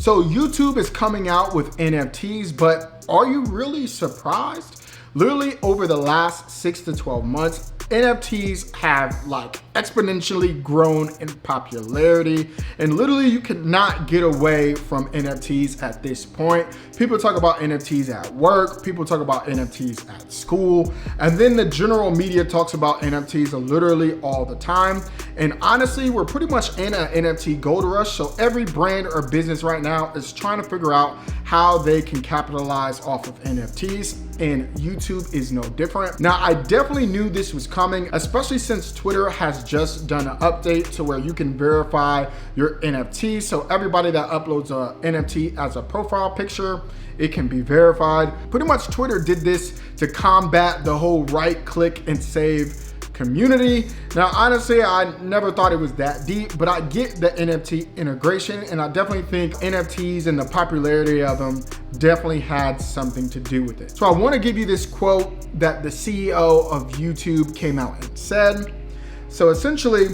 So YouTube is coming out with NFTs, but are you really surprised? Literally over the last 6 to 12 months, NFTs have like exponentially grown in popularity, and literally you cannot get away from NFTs at this point. People talk about NFTs at work, people talk about NFTs at school, and then the general media talks about NFTs literally all the time. And honestly, we're pretty much in an NFT gold rush. So every brand or business right now is trying to figure out how they can capitalize off of NFTs, and YouTube is no different. Now, I definitely knew this was coming, especially since Twitter has just done an update to where you can verify your NFT. So everybody that uploads a NFT as a profile picture, it can be verified. Pretty much Twitter did this to combat the whole right click and save community. Now, honestly, I never thought it was that deep, but I get the NFT integration, and I definitely think NFTs and the popularity of them definitely had something to do with it. So I want to give you this quote that the CEO of YouTube came out and said. So essentially,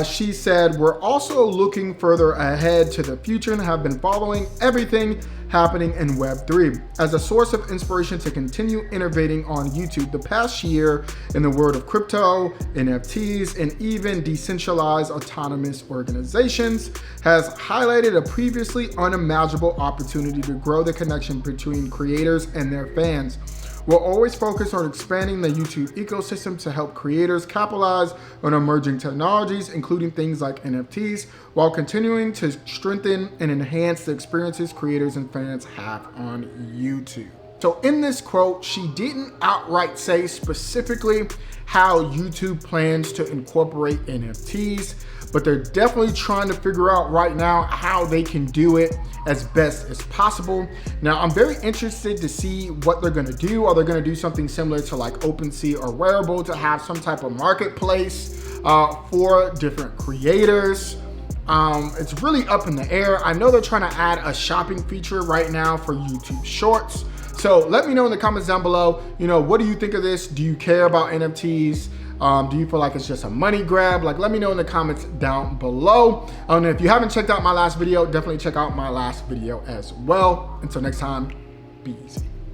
she said, "We're also looking further ahead to the future and have been following everything happening in Web3 as a source of inspiration to continue innovating on YouTube. The past year in the world of crypto, NFTs, and even decentralized autonomous organizations has highlighted a previously unimaginable opportunity to grow the connection between creators and their fans. We'll always focus on expanding the YouTube ecosystem to help creators capitalize on emerging technologies, including things like NFTs, while continuing to strengthen and enhance the experiences creators and fans have on YouTube." So in this quote, she didn't outright say specifically how YouTube plans to incorporate NFTs, but they're definitely trying to figure out right now how they can do it as best as possible. Now, I'm very interested to see what they're gonna do. Are they gonna do something similar to like OpenSea or Wearable to have some type of marketplace for different creators? It's really up in the air. I know they're trying to add a shopping feature right now for YouTube Shorts. So let me know in the comments down below, what do you think of this? Do you care about NFTs? Do you feel like it's just a money grab? Like, let me know in the comments down below. And if you haven't checked out my last video, definitely check out my last video as well. Until next time, be easy.